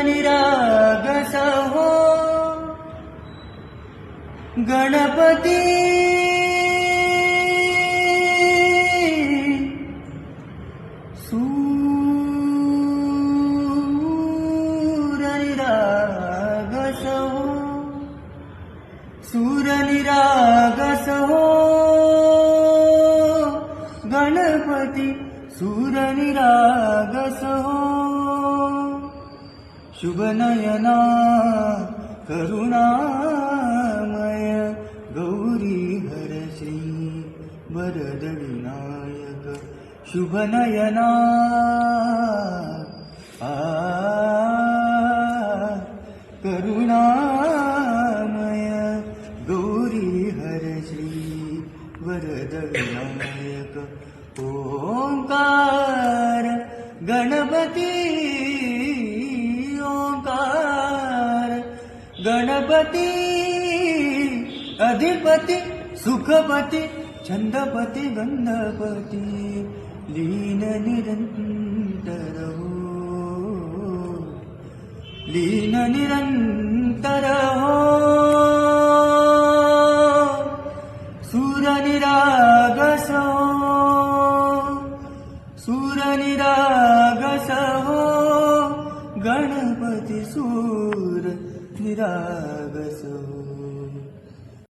सूरनिरागस हो गणपती सूरनिरागस हो सूरनिरागस हो गणपती सूरनिरागस हो शुभनयना करुणामय गौरी हर श्री वरद विनायक शुभनयना करुणामय गौरी हर श्री वरद विनायक ओंकार गणपती ओंकार गणपती अधिपती सुखपती छंदपती गंधपती लीन निरंतर हो लीन निरंतर हो सूरनिरागस हो सूरनिरागस हो गणपती सूर निरागस हो।